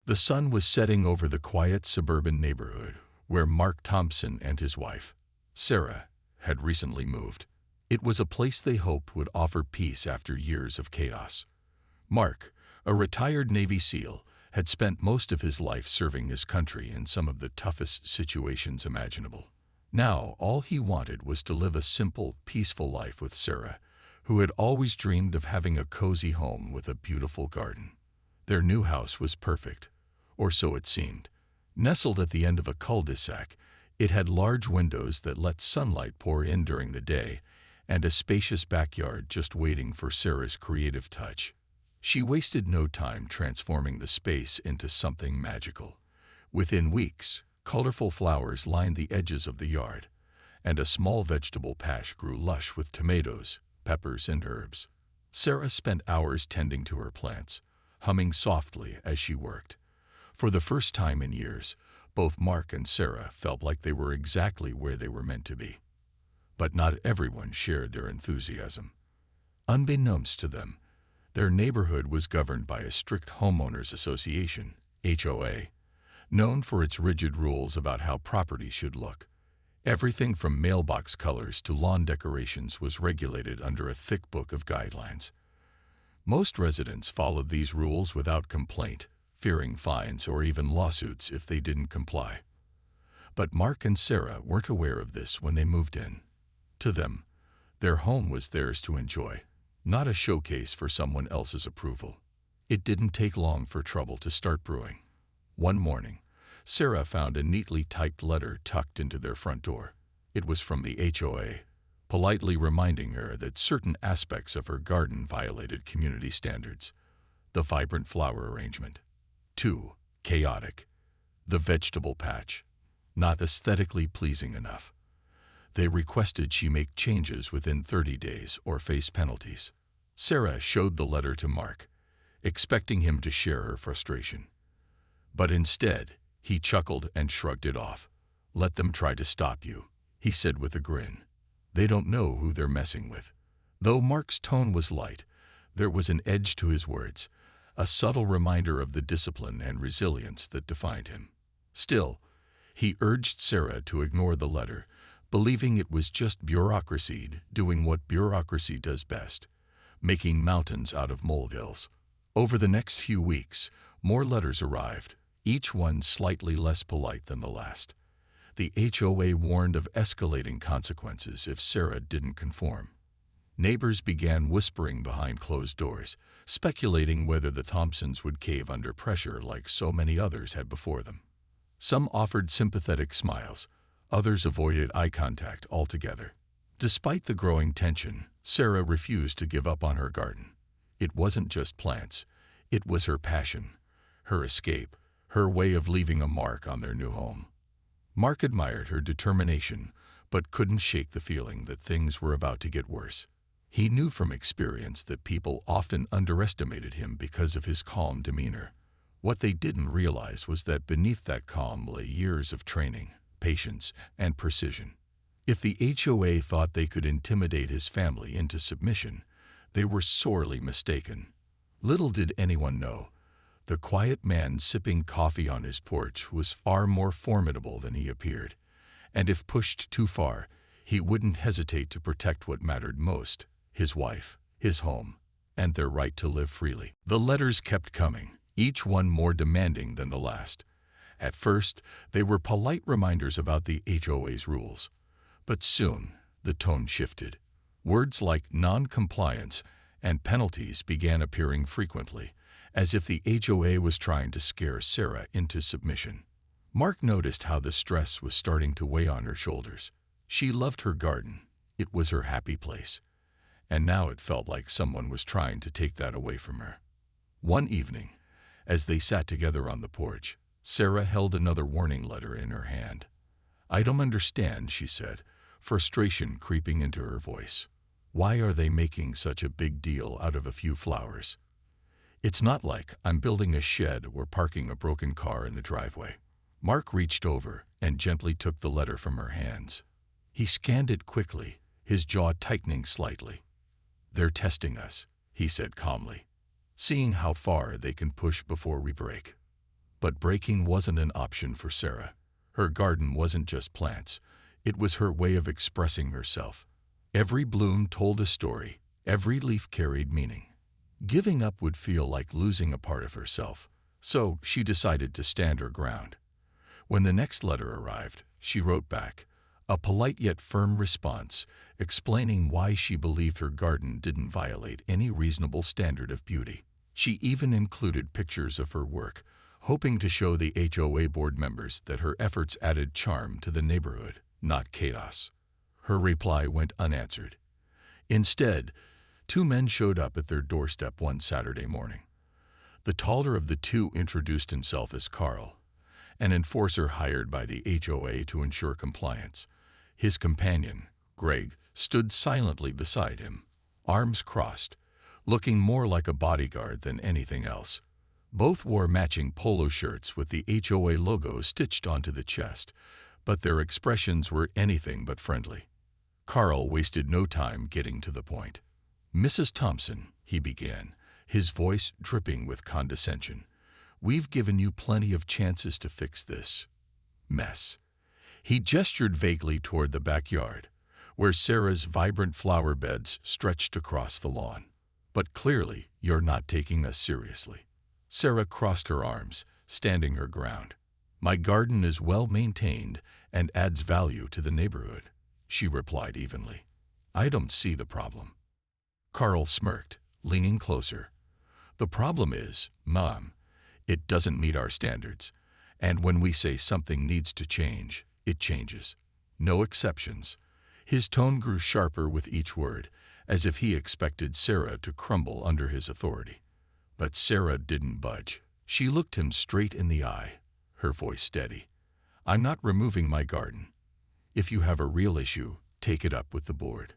The sun was setting over the quiet suburban neighborhood where Mark Thompson and his wife, Sarah, had recently moved. It was a place they hoped would offer peace after years of chaos. Mark, a retired Navy SEAL, had spent most of his life serving his country in some of the toughest situations imaginable. Now, all he wanted was to live a simple, peaceful life with Sarah, who had always dreamed of having a cozy home with a beautiful garden. Their new house was perfect, or so it seemed. Nestled at the end of a cul-de-sac, it had large windows that let sunlight pour in during the day, and a spacious backyard just waiting for Sarah's creative touch. She wasted no time transforming the space into something magical. Within weeks, colorful flowers lined the edges of the yard, and a small vegetable patch grew lush with tomatoes, peppers, and herbs. Sarah spent hours tending to her plants, humming softly as she worked. For the first time in years, both Mark and Sarah felt like they were exactly where they were meant to be. But not everyone shared their enthusiasm. Unbeknownst to them, their neighborhood was governed by a strict homeowners association, HOA, known for its rigid rules about how property should look. Everything from mailbox colors to lawn decorations was regulated under a thick book of guidelines. Most residents followed these rules without complaint, fearing fines or even lawsuits if they didn't comply. But Mark and Sarah weren't aware of this when they moved in. To them, their home was theirs to enjoy, not a showcase for someone else's approval. It didn't take long for trouble to start brewing. One morning, Sarah found a neatly typed letter tucked into their front door. It was from the HOA, politely reminding her that certain aspects of her garden violated community standards. The vibrant flower arrangement. Too chaotic. The vegetable patch. Not aesthetically pleasing enough. They requested she make changes within 30 days or face penalties. Sarah showed the letter to Mark, expecting him to share her frustration. But instead, he chuckled and shrugged it off. "Let them try to stop you," he said with a grin. "They don't know who they're messing with." Though Mark's tone was light, there was an edge to his words, a subtle reminder of the discipline and resilience that defined him. Still, he urged Sarah to ignore the letter, believing it was just bureaucracy doing what bureaucracy does best, making mountains out of molehills. Over the next few weeks, more letters arrived, each one slightly less polite than the last. The HOA warned of escalating consequences if Sarah didn't conform. Neighbors began whispering behind closed doors, speculating whether the Thompsons would cave under pressure like so many others had before them. Some offered sympathetic smiles, others avoided eye contact altogether. Despite the growing tension, Sarah refused to give up on her garden. It wasn't just plants, it was her passion, her escape, her way of leaving a mark on their new home. Mark admired her determination, but couldn't shake the feeling that things were about to get worse. He knew from experience that people often underestimated him because of his calm demeanor. What they didn't realize was that beneath that calm lay years of training, patience, and precision. If the HOA thought they could intimidate his family into submission, they were sorely mistaken. Little did anyone know, the quiet man sipping coffee on his porch was far more formidable than he appeared, and if pushed too far, he wouldn't hesitate to protect what mattered most: his wife, his home, and their right to live freely. The letters kept coming, each one more demanding than the last. At first, they were polite reminders about the HOA's rules. But soon, the tone shifted. Words like non-compliance and penalties began appearing frequently, as if the HOA was trying to scare Sarah into submission. Mark noticed how the stress was starting to weigh on her shoulders. She loved her garden. It was her happy place. And now it felt like someone was trying to take that away from her. One evening, as they sat together on the porch, Sarah held another warning letter in her hand. "I don't understand," she said, frustration creeping into her voice. "Why are they making such a big deal out of a few flowers? It's not like I'm building a shed or parking a broken car in the driveway." Mark reached over and gently took the letter from her hands. He scanned it quickly, his jaw tightening slightly. "They're testing us," he said calmly, "seeing how far they can push before we break." But breaking wasn't an option for Sarah. Her garden wasn't just plants. It was her way of expressing herself. Every bloom told a story. Every leaf carried meaning. Giving up would feel like losing a part of herself, so she decided to stand her ground. When the next letter arrived, she wrote back, a polite yet firm response, explaining why she believed her garden didn't violate any reasonable standard of beauty. She even included pictures of her work, hoping to show the HOA board members that her efforts added charm to the neighborhood, not chaos. Her reply went unanswered. Instead, two men showed up at their doorstep one Saturday morning. The taller of the two introduced himself as Carl, an enforcer hired by the HOA to ensure compliance. His companion, Greg, stood silently beside him, arms crossed, looking more like a bodyguard than anything else. Both wore matching polo shirts with the HOA logo stitched onto the chest, but their expressions were anything but friendly. Carl wasted no time getting to the point. "Mrs. Thompson," he began, his voice dripping with condescension, "we've given you plenty of chances to fix this mess." He gestured vaguely toward the backyard, where Sarah's vibrant flower beds stretched across the lawn. "But clearly, you're not taking us seriously." Sarah crossed her arms, standing her ground. "My garden is well maintained and adds value to the neighborhood," she replied evenly. "I don't see the problem." Carl smirked, leaning closer. "The problem is, Mom, it doesn't meet our standards, and when we say something needs to change, it changes. No exceptions." His tone grew sharper with each word, as if he expected Sarah to crumble under his authority. But Sarah didn't budge. She looked him straight in the eye, her voice steady. "I'm not removing my garden. If you have a real issue, take it up with the board."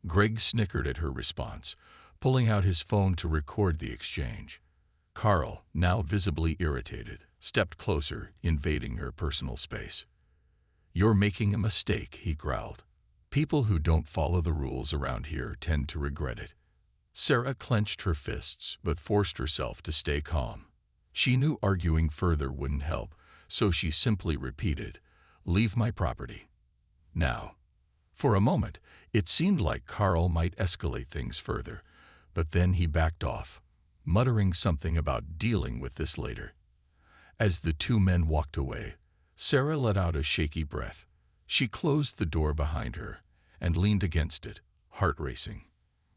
Greg snickered at her response, pulling out his phone to record the exchange. Carl, now visibly irritated, stepped closer, invading her personal space. "You're making a mistake," he growled. "People who don't follow the rules around here tend to regret it." Sarah clenched her fists but forced herself to stay calm. She knew arguing further wouldn't help, so she simply repeated, "Leave my property now." For a moment, it seemed like Carl might escalate things further, but then he backed off, muttering something about dealing with this later. As the two men walked away, Sarah let out a shaky breath. She closed the door behind her and leaned against it, heart racing.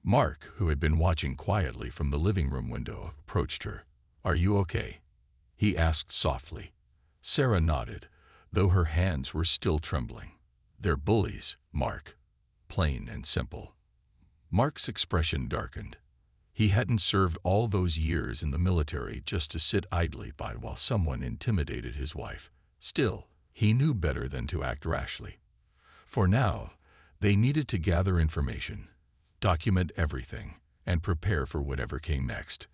Mark, who had been watching quietly from the living room window, approached her. "Are you okay?" he asked softly. Sarah nodded, though her hands were still trembling. "They're bullies, Mark. Plain and simple." Mark's expression darkened. He hadn't served all those years in the military just to sit idly by while someone intimidated his wife. Still, he knew better than to act rashly. For now, they needed to gather information, document everything, and prepare for whatever came next.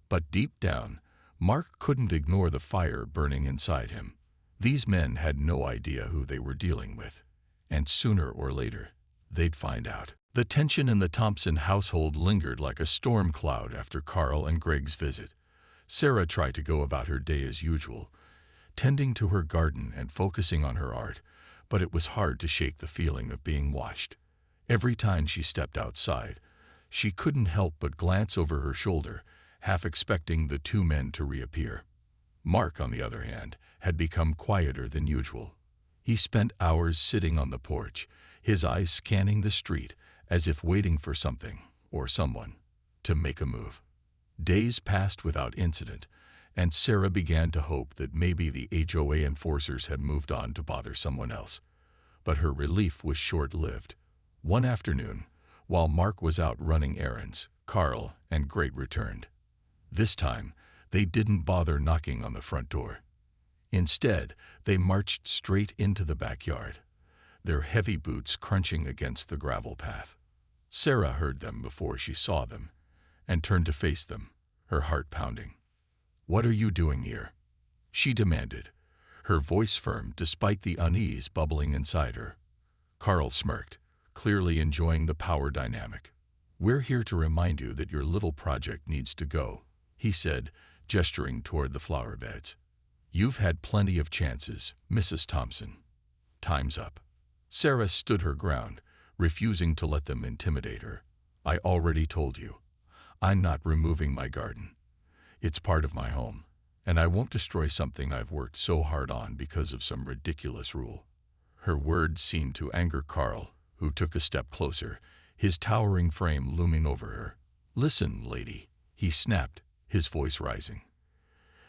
But deep down, Mark couldn't ignore the fire burning inside him. These men had no idea who they were dealing with, and sooner or later, they'd find out. The tension in the Thompson household lingered like a storm cloud after Carl and Greg's visit. Sarah tried to go about her day as usual, tending to her garden and focusing on her art, but it was hard to shake the feeling of being watched. Every time she stepped outside, she couldn't help but glance over her shoulder, half expecting the two men to reappear. Mark, on the other hand, had become quieter than usual. He spent hours sitting on the porch, his eyes scanning the street, as if waiting for something, or someone, to make a move. Days passed without incident, and Sarah began to hope that maybe the HOA enforcers had moved on to bother someone else. But her relief was short-lived. One afternoon, while Mark was out running errands, Carl and Greg returned. This time, they didn't bother knocking on the front door. Instead, they marched straight into the backyard, their heavy boots crunching against the gravel path. Sarah heard them before she saw them, and turned to face them, her heart pounding. "What are you doing here?" she demanded, her voice firm despite the unease bubbling inside her. Carl smirked, clearly enjoying the power dynamic. "We're here to remind you that your little project needs to go," he said, gesturing toward the flower beds. "You've had plenty of chances, Mrs. Thompson. Time's up." Sarah stood her ground, refusing to let them intimidate her. "I already told you. I'm not removing my garden. It's part of my home, and I won't destroy something I've worked so hard on because of some ridiculous rule." Her words seemed to anger Carl, who took a step closer, his towering frame looming over her. "Listen, lady," he snapped, his voice rising.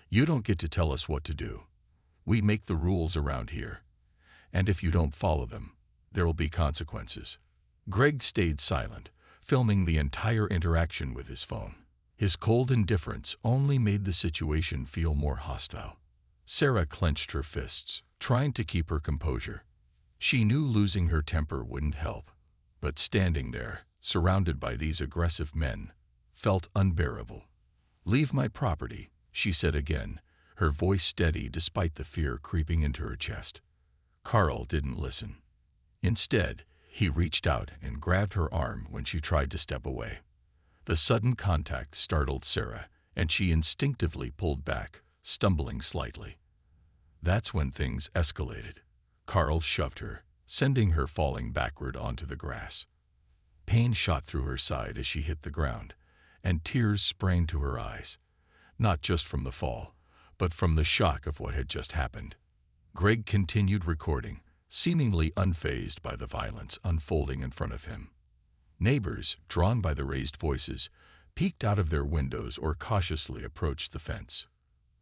"You don't get to tell us what to do. We make the rules around here, and if you don't follow them, there'll be consequences." Greg stayed silent, filming the entire interaction with his phone. His cold indifference only made the situation feel more hostile. Sarah clenched her fists, trying to keep her composure. She knew losing her temper wouldn't help, but standing there, surrounded by these aggressive men, felt unbearable. "Leave my property," she said again, her voice steady despite the fear creeping into her chest. Carl didn't listen. Instead, he reached out and grabbed her arm when she tried to step away. The sudden contact startled Sarah, and she instinctively pulled back, stumbling slightly. That's when things escalated. Carl shoved her, sending her falling backward onto the grass. Pain shot through her side as she hit the ground, and tears sprang to her eyes, not just from the fall, but from the shock of what had just happened. Greg continued recording, seemingly unfazed by the violence unfolding in front of him. Neighbors, drawn by the raised voices, peeked out of their windows or cautiously approached the fence.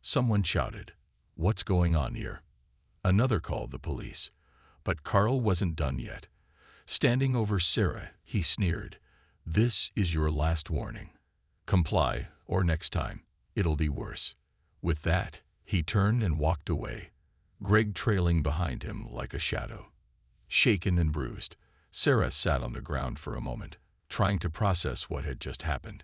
Someone shouted, "What's going on here?" Another called the police, but Carl wasn't done yet. Standing over Sarah, he sneered, "This is your last warning. Comply, or next time, it'll be worse." With that, he turned and walked away, Greg trailing behind him like a shadow. Shaken and bruised, Sarah sat on the ground for a moment, trying to process what had just happened.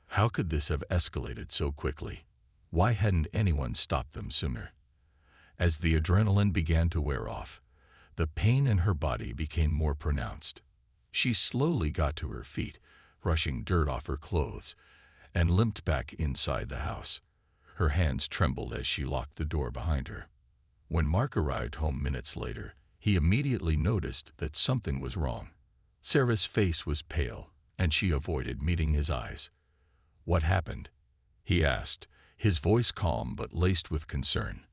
How could this have escalated so quickly? Why hadn't anyone stopped them sooner? As the adrenaline began to wear off, the pain in her body became more pronounced. She slowly got to her feet, brushing dirt off her clothes, and limped back inside the house. Her hands trembled as she locked the door behind her. When Mark arrived home minutes later, he immediately noticed that something was wrong. Sarah's face was pale, and she avoided meeting his eyes. "What happened?" he asked, his voice calm but laced with concern.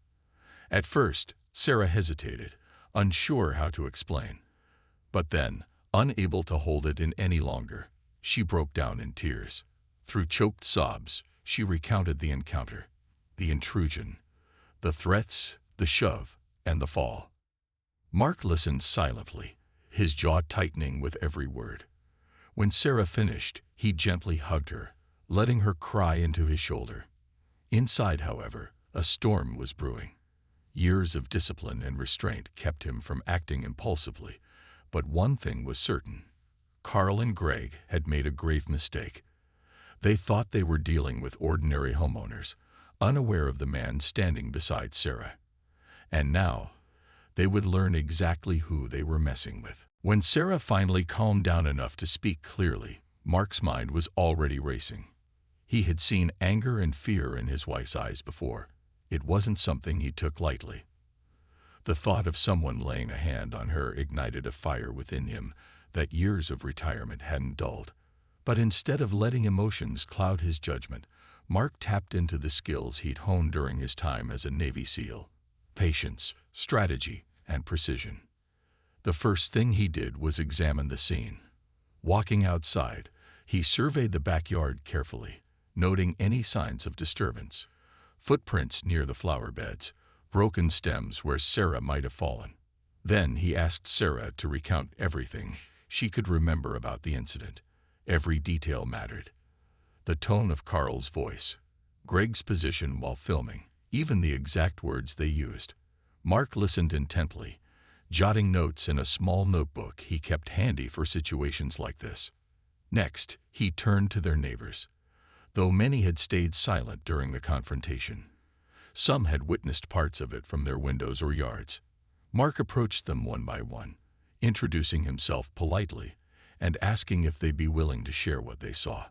At first, Sarah hesitated, unsure how to explain. But then, unable to hold it in any longer, she broke down in tears. Through choked sobs, she recounted the encounter, the intrusion, the threats, the shove, and the fall. Mark listened silently, his jaw tightening with every word. When Sarah finished, he gently hugged her, letting her cry into his shoulder. Inside, however, a storm was brewing. Years of discipline and restraint kept him from acting impulsively, but one thing was certain. Carl and Greg had made a grave mistake. They thought they were dealing with ordinary homeowners, unaware of the man standing beside Sarah. And now, they would learn exactly who they were messing with. When Sarah finally calmed down enough to speak clearly, Mark's mind was already racing. He had seen anger and fear in his wife's eyes before. It wasn't something he took lightly. The thought of someone laying a hand on her ignited a fire within him that years of retirement hadn't dulled. But instead of letting emotions cloud his judgment, Mark tapped into the skills he'd honed during his time as a Navy SEAL: patience, strategy, and precision. The first thing he did was examine the scene. Walking outside, he surveyed the backyard carefully, noting any signs of disturbance. Footprints near the flower beds, broken stems where Sarah might have fallen. Then he asked Sarah to recount everything she could remember about the incident. Every detail mattered. The tone of Carl's voice, Greg's position while filming, even the exact words they used. Mark listened intently, jotting notes in a small notebook he kept handy for situations like this. Next, he turned to their neighbors. Though many had stayed silent during the confrontation, some had witnessed parts of it from their windows or yards. Mark approached them one by one, introducing himself politely and asking if they'd be willing to share what they saw.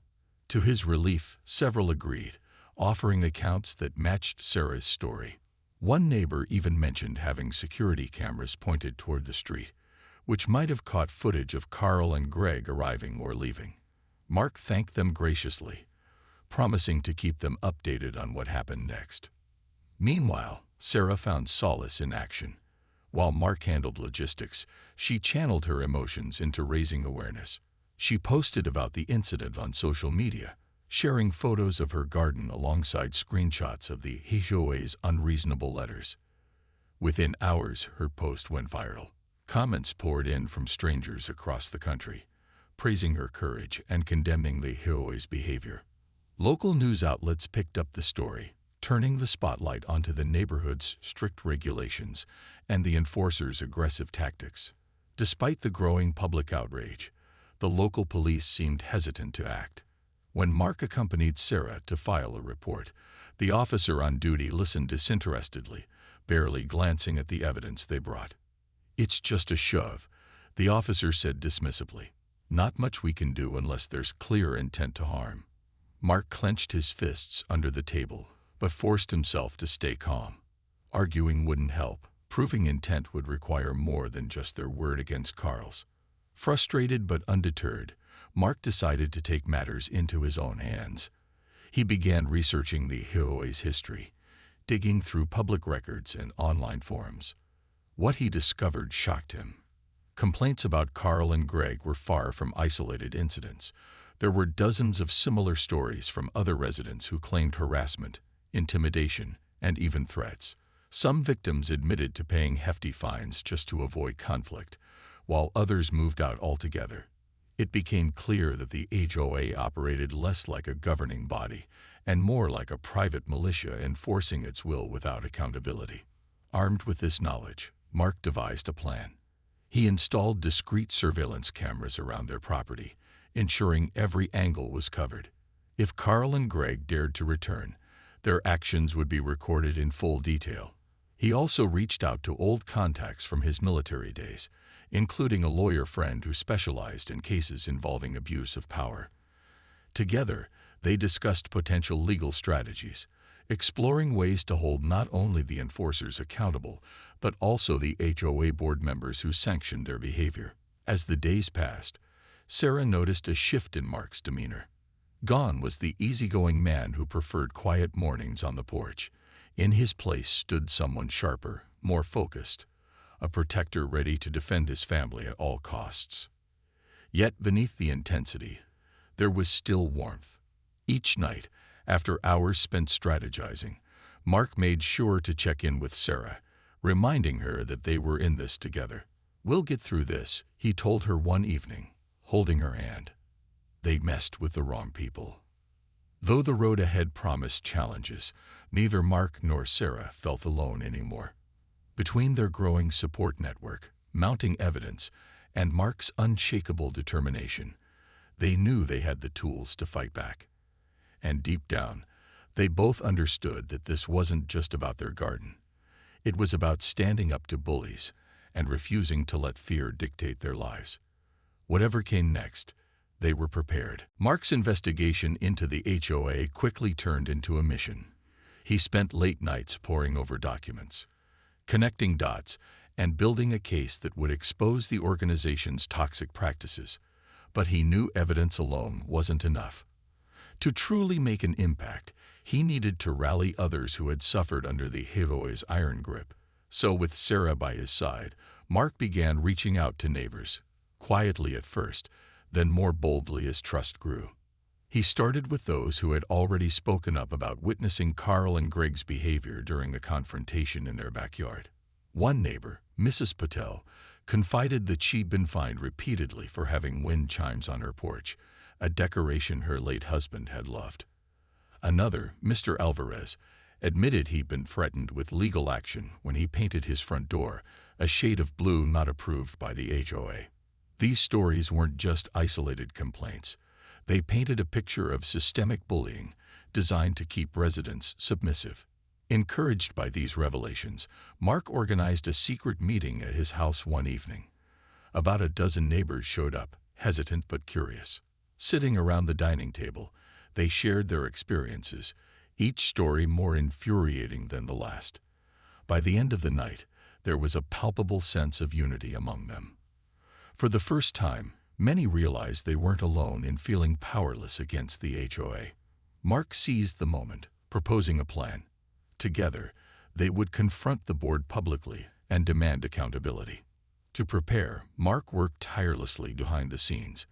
To his relief, several agreed, offering accounts that matched Sarah's story. One neighbor even mentioned having security cameras pointed toward the street, which might have caught footage of Carl and Greg arriving or leaving. Mark thanked them graciously, promising to keep them updated on what happened next. Meanwhile, Sarah found solace in action. While Mark handled logistics, she channeled her emotions into raising awareness. She posted about the incident on social media, sharing photos of her garden alongside screenshots of the HOA's unreasonable letters. Within hours, her post went viral. Comments poured in from strangers across the country, praising her courage and condemning the HOA's behavior. Local news outlets picked up the story, turning the spotlight onto the neighborhood's strict regulations and the enforcers' aggressive tactics. Despite the growing public outrage, the local police seemed hesitant to act. When Mark accompanied Sarah to file a report, the officer on duty listened disinterestedly, barely glancing at the evidence they brought. "It's just a shove," the officer said dismissively. "Not much we can do unless there's clear intent to harm." Mark clenched his fists under the table, but forced himself to stay calm. Arguing wouldn't help. Proving intent would require more than just their word against Carl's. Frustrated but undeterred, Mark decided to take matters into his own hands. He began researching the HOA's history, digging through public records and online forums. What he discovered shocked him. Complaints about Carl and Greg were far from isolated incidents. There were dozens of similar stories from other residents who claimed harassment, intimidation, and even threats. Some victims admitted to paying hefty fines just to avoid conflict, while others moved out altogether. It became clear that the HOA operated less like a governing body and more like a private militia enforcing its will without accountability. Armed with this knowledge, Mark devised a plan. He installed discreet surveillance cameras around their property, ensuring every angle was covered. If Carl and Greg dared to return, their actions would be recorded in full detail. He also reached out to old contacts from his military days, including a lawyer friend who specialized in cases involving abuse of power. Together, they discussed potential legal strategies, exploring ways to hold not only the enforcers accountable, but also the HOA board members who sanctioned their behavior. As the days passed, Sarah noticed a shift in Mark's demeanor. Gone was the easygoing man who preferred quiet mornings on the porch. In his place stood someone sharper, more focused, a protector ready to defend his family at all costs. Yet beneath the intensity, there was still warmth. Each night, after hours spent strategizing, Mark made sure to check in with Sarah, reminding her that they were in this together. "We'll get through this," he told her one evening, holding her hand. They messed with the wrong people. Though the road ahead promised challenges, neither Mark nor Sarah felt alone anymore. Between their growing support network, mounting evidence, and Mark's unshakable determination, they knew they had the tools to fight back. And deep down, they both understood that this wasn't just about their garden. It was about standing up to bullies and refusing to let fear dictate their lives. Whatever came next, they were prepared. Mark's investigation into the HOA quickly turned into a mission. He spent late nights poring over documents, connecting dots, and building a case that would expose the organization's toxic practices. But he knew evidence alone wasn't enough. To truly make an impact, he needed to rally others who had suffered under the HOA's iron grip. So with Sarah by his side, Mark began reaching out to neighbors, quietly at first, then more boldly as trust grew. He started with those who had already spoken up about witnessing Carl and Greg's behavior during the confrontation in their backyard. One neighbor, Mrs. Patel, confided that she'd been fined repeatedly for having wind chimes on her porch, a decoration her late husband had loved. Another, Mr. Alvarez, admitted he'd been threatened with legal action when he painted his front door a shade of blue not approved by the HOA. These stories weren't just isolated complaints. They painted a picture of systemic bullying designed to keep residents submissive. Encouraged by these revelations, Mark organized a secret meeting at his house one evening. About a dozen neighbors showed up, hesitant but curious. Sitting around the dining table, they shared their experiences, each story more infuriating than the last. By the end of the night, there was a palpable sense of unity among them. For the first time, many realized they weren't alone in feeling powerless against the HOA. Mark seized the moment, proposing a plan. Together, they would confront the board publicly and demand accountability. To prepare, Mark worked tirelessly behind the scenes.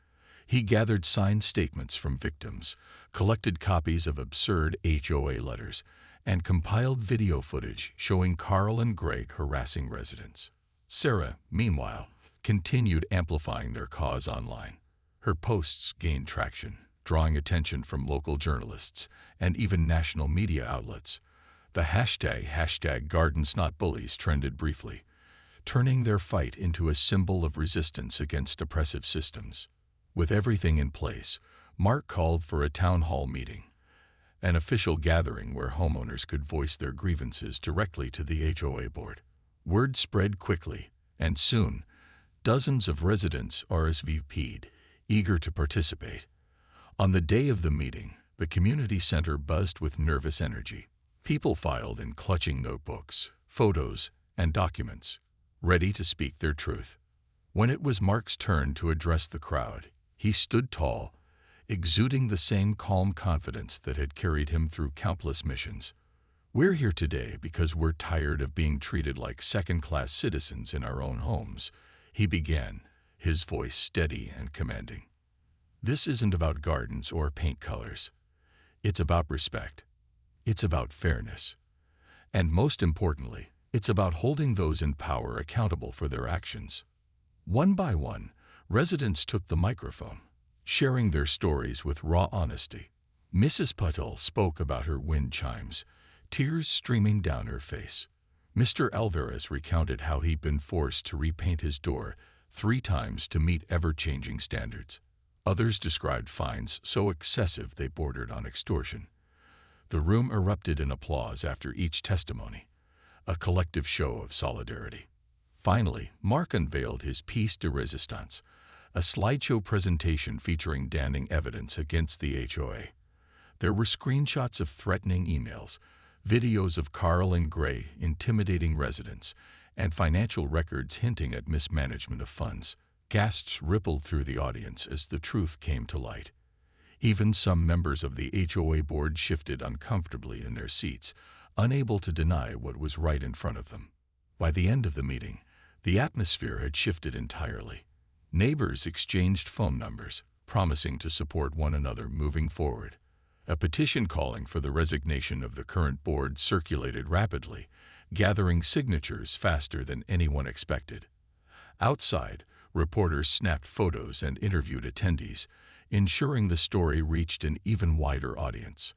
He gathered signed statements from victims, collected copies of absurd HOA letters, and compiled video footage showing Carl and Greg harassing residents. Sarah, meanwhile, continued amplifying their cause online. Her posts gained traction, drawing attention from local journalists and even national media outlets. The hashtag #GardensNotBullies trended briefly, turning their fight into a symbol of resistance against oppressive systems. With everything in place, Mark called for a town hall meeting, an official gathering where homeowners could voice their grievances directly to the HOA board. Word spread quickly, and soon, dozens of residents RSVP'd, eager to participate. On the day of the meeting, the community center buzzed with nervous energy. People filed in clutching notebooks, photos, and documents, ready to speak their truth. When it was Mark's turn to address the crowd, he stood tall, exuding the same calm confidence that had carried him through countless missions. "We're here today because we're tired of being treated like second-class citizens in our own homes," he began, his voice steady and commanding. "This isn't about gardens or paint colors. It's about respect. It's about fairness. And most importantly, it's about holding those in power accountable for their actions." One by one, residents took the microphone, sharing their stories with raw honesty. Mrs. Patel spoke about her wind chimes, tears streaming down her face. Mr. Alvarez recounted how he'd been forced to repaint his door 3 times to meet ever-changing standards. Others described fines so excessive they bordered on extortion. The room erupted in applause after each testimony, a collective show of solidarity. Finally, Mark unveiled his piece de resistance, a slideshow presentation featuring damning evidence against the HOA. There were screenshots of threatening emails, videos of Carl and Gray intimidating residents, and financial records hinting at mismanagement of funds. Gasps rippled through the audience as the truth came to light. Even some members of the HOA board shifted uncomfortably in their seats, unable to deny what was right in front of them. By the end of the meeting, the atmosphere had shifted entirely. Neighbors exchanged phone numbers, promising to support one another moving forward. A petition calling for the resignation of the current board circulated rapidly, gathering signatures faster than anyone expected. Outside, reporters snapped photos and interviewed attendees, ensuring the story reached an even wider audience.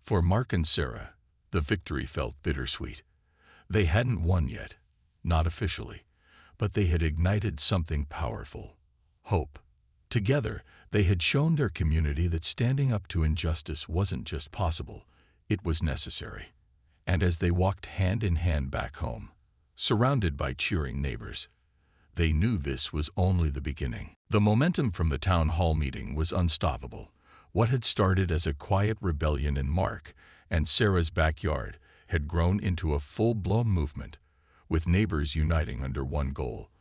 For Mark and Sarah, the victory felt bittersweet. They hadn't won yet, not officially, but they had ignited something powerful: hope. Together, they had shown their community that standing up to injustice wasn't just possible, it was necessary. And as they walked hand in hand back home, surrounded by cheering neighbors, they knew this was only the beginning. The momentum from the town hall meeting was unstoppable. What had started as a quiet rebellion in Mark and Sarah's backyard had grown into a full-blown movement, with neighbors uniting under one goal: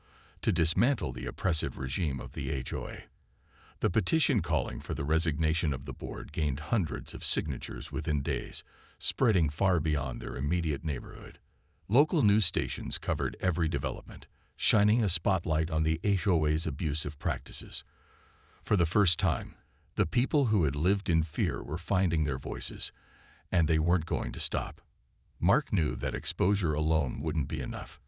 to dismantle the oppressive regime of the HOA. The petition calling for the resignation of the board gained hundreds of signatures within days, spreading far beyond their immediate neighborhood. Local news stations covered every development, shining a spotlight on the HOA's abusive practices. For the first time, the people who had lived in fear were finding their voices, and they weren't going to stop. Mark knew that exposure alone wouldn't be enough.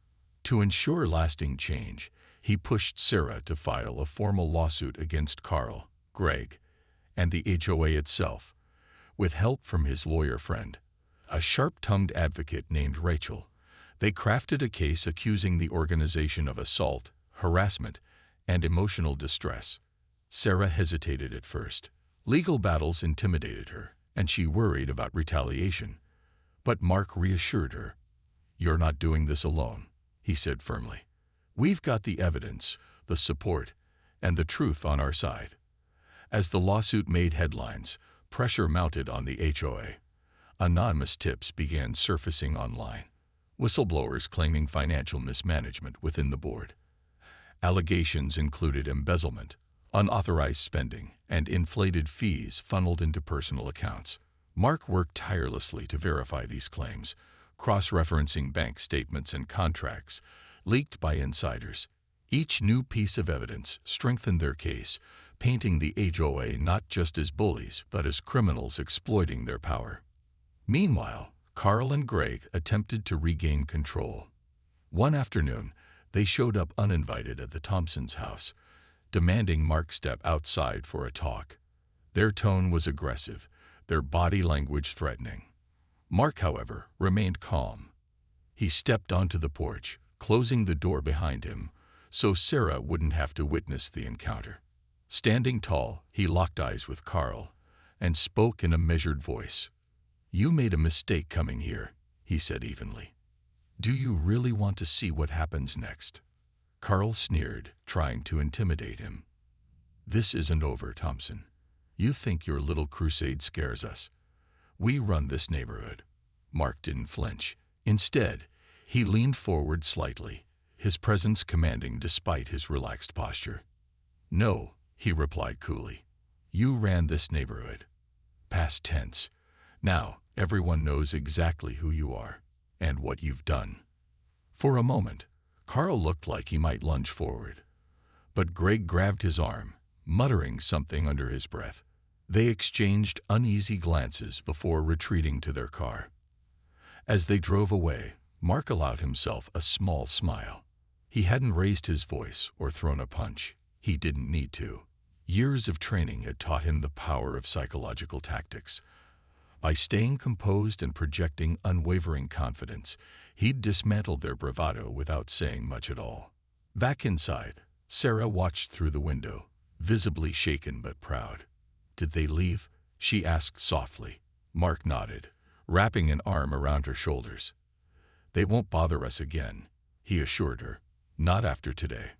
To ensure lasting change, he pushed Sarah to file a formal lawsuit against Carl, Greg, and the HOA itself, with help from his lawyer friend, a sharp-tongued advocate named Rachel. They crafted a case accusing the organization of assault, harassment, and emotional distress. Sarah hesitated at first. Legal battles intimidated her, and she worried about retaliation. But Mark reassured her. "You're not doing this alone," he said firmly. "We've got the evidence, the support, and the truth on our side." As the lawsuit made headlines, pressure mounted on the HOA. Anonymous tips began surfacing online. whistleblowers claiming financial mismanagement within the board. Allegations included embezzlement, unauthorized spending, and inflated fees funneled into personal accounts. Mark worked tirelessly to verify these claims, cross-referencing bank statements and contracts leaked by insiders. Each new piece of evidence strengthened their case, painting the HOA not just as bullies, but as criminals exploiting their power. Meanwhile, Carl and Greg attempted to regain control. One afternoon, they showed up uninvited at the Thompsons' house, demanding Mark step outside for a talk. Their tone was aggressive, their body language threatening. Mark, however, remained calm. He stepped onto the porch, closing the door behind him, so Sarah wouldn't have to witness the encounter. Standing tall, he locked eyes with Carl and spoke in a measured voice. "You made a mistake coming here," he said evenly. "Do you really want to see what happens next?" Carl sneered, trying to intimidate him. "This isn't over, Thompson. You think your little crusade scares us. We run this neighborhood." Mark didn't flinch. Instead, he leaned forward slightly, his presence commanding despite his relaxed posture. "No," he replied coolly. "You ran this neighborhood. Past tense. Now, everyone knows exactly who you are and what you've done." For a moment, Carl looked like he might lunge forward, but Greg grabbed his arm, muttering something under his breath. They exchanged uneasy glances before retreating to their car. As they drove away, Mark allowed himself a small smile. He hadn't raised his voice or thrown a punch. He didn't need to. Years of training had taught him the power of psychological tactics. By staying composed and projecting unwavering confidence, he'd dismantled their bravado without saying much at all. Back inside, Sarah watched through the window, visibly shaken but proud. "Did they leave?" she asked softly. Mark nodded, wrapping an arm around her shoulders. "They won't bother us again," he assured her. "Not after today."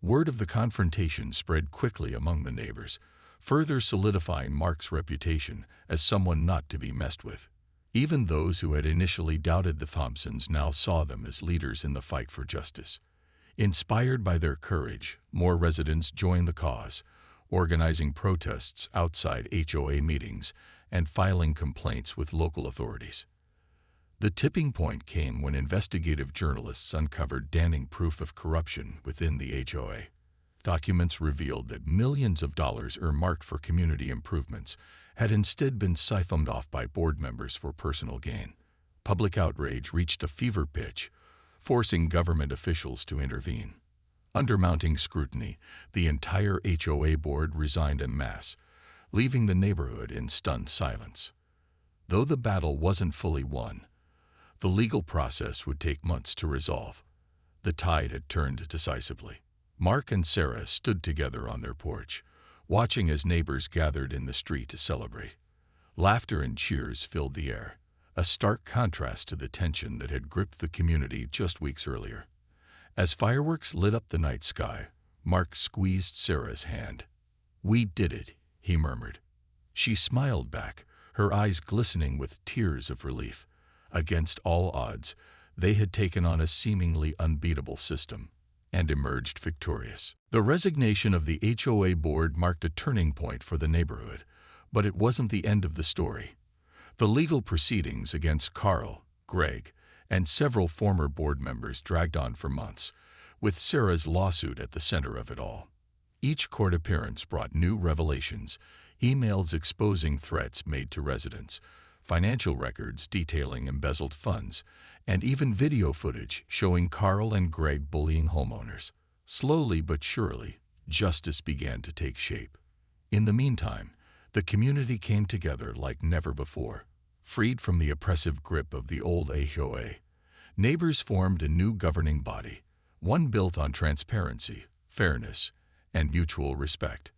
Word of the confrontation spread quickly among the neighbors, further solidifying Mark's reputation as someone not to be messed with. Even those who had initially doubted the Thompsons now saw them as leaders in the fight for justice. Inspired by their courage, more residents joined the cause, organizing protests outside HOA meetings and filing complaints with local authorities. The tipping point came when investigative journalists uncovered damning proof of corruption within the HOA. Documents revealed that millions of dollars earmarked for community improvements had instead been siphoned off by board members for personal gain. Public outrage reached a fever pitch, forcing government officials to intervene. Under mounting scrutiny, the entire HOA board resigned en masse, leaving the neighborhood in stunned silence. Though the battle wasn't fully won, the legal process would take months to resolve. The tide had turned decisively. Mark and Sarah stood together on their porch, watching as neighbors gathered in the street to celebrate. Laughter and cheers filled the air, a stark contrast to the tension that had gripped the community just weeks earlier. As fireworks lit up the night sky, Mark squeezed Sarah's hand. "We did it," he murmured. She smiled back, her eyes glistening with tears of relief. Against all odds, they had taken on a seemingly unbeatable system and emerged victorious. The resignation of the HOA board marked a turning point for the neighborhood, but it wasn't the end of the story. The legal proceedings against Carl, Greg, and several former board members dragged on for months, with Sarah's lawsuit at the center of it all. Each court appearance brought new revelations, emails exposing threats made to residents, financial records detailing embezzled funds, and even video footage showing Carl and Greg bullying homeowners. Slowly but surely, justice began to take shape. In the meantime, the community came together like never before. Freed from the oppressive grip of the old HOA, neighbors formed a new governing body, one built on transparency, fairness, and mutual respect.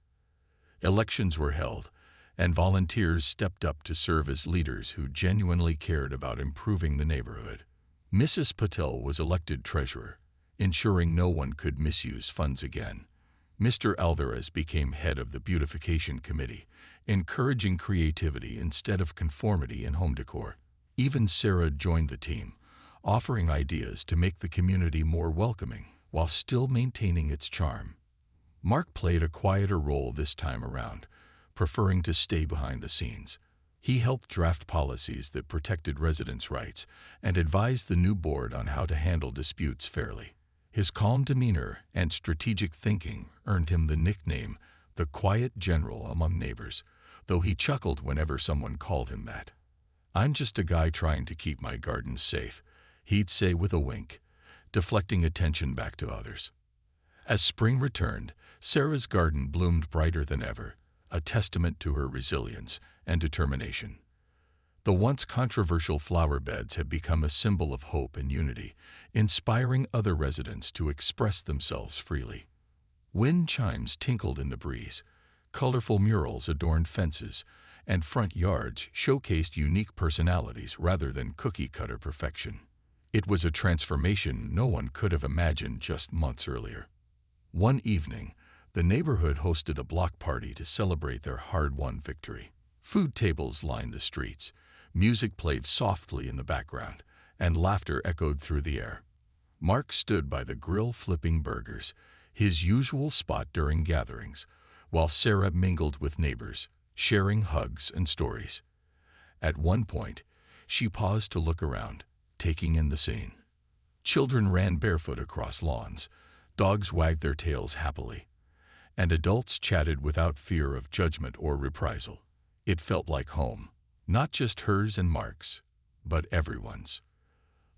Elections were held, and volunteers stepped up to serve as leaders who genuinely cared about improving the neighborhood. Mrs. Patel was elected treasurer, ensuring no one could misuse funds again. Mr. Alvarez became head of the beautification committee, encouraging creativity instead of conformity in home decor. Even Sarah joined the team, offering ideas to make the community more welcoming while still maintaining its charm. Mark played a quieter role this time around, preferring to stay behind the scenes. He helped draft policies that protected residents' rights and advised the new board on how to handle disputes fairly. His calm demeanor and strategic thinking earned him the nickname the Quiet General among neighbors, though he chuckled whenever someone called him that. "I'm just a guy trying to keep my gardens safe," he'd say with a wink, deflecting attention back to others. As spring returned, Sarah's garden bloomed brighter than ever, a testament to her resilience and determination. The once controversial flower beds had become a symbol of hope and unity, inspiring other residents to express themselves freely. Wind chimes tinkled in the breeze, colorful murals adorned fences, and front yards showcased unique personalities rather than cookie-cutter perfection. It was a transformation no one could have imagined just months earlier. One evening, the neighborhood hosted a block party to celebrate their hard-won victory. Food tables lined the streets, music played softly in the background, and laughter echoed through the air. Mark stood by the grill flipping burgers, his usual spot during gatherings, while Sarah mingled with neighbors, sharing hugs and stories. At one point, she paused to look around, taking in the scene. Children ran barefoot across lawns, dogs wagged their tails happily, and adults chatted without fear of judgment or reprisal. It felt like home, not just hers and Mark's, but everyone's.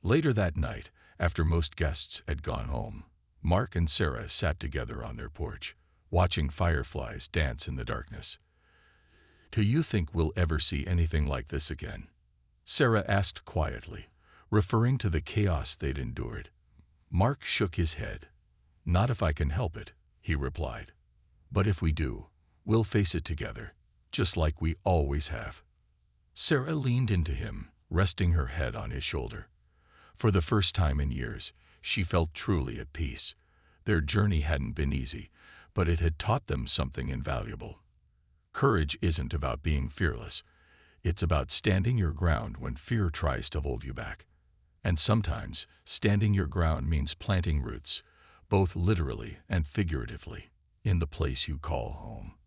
Later that night, after most guests had gone home, Mark and Sarah sat together on their porch, watching fireflies dance in the darkness. "Do you think we'll ever see anything like this again?" Sarah asked quietly, referring to the chaos they'd endured. Mark shook his head. "Not if I can help it," he replied. "But if we do, we'll face it together, just like we always have." Sarah leaned into him, resting her head on his shoulder. For the first time in years, she felt truly at peace. Their journey hadn't been easy, but it had taught them something invaluable. Courage isn't about being fearless. It's about standing your ground when fear tries to hold you back. And sometimes, standing your ground means planting roots, both literally and figuratively, in the place you call home.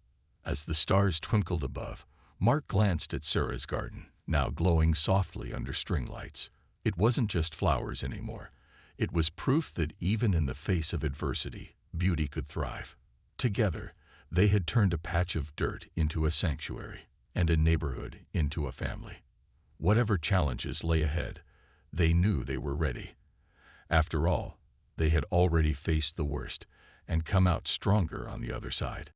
As the stars twinkled above, Mark glanced at Sarah's garden, now glowing softly under string lights. It wasn't just flowers anymore. It was proof that even in the face of adversity, beauty could thrive. Together, they had turned a patch of dirt into a sanctuary, and a neighborhood into a family. Whatever challenges lay ahead, they knew they were ready. After all, they had already faced the worst and come out stronger on the other side.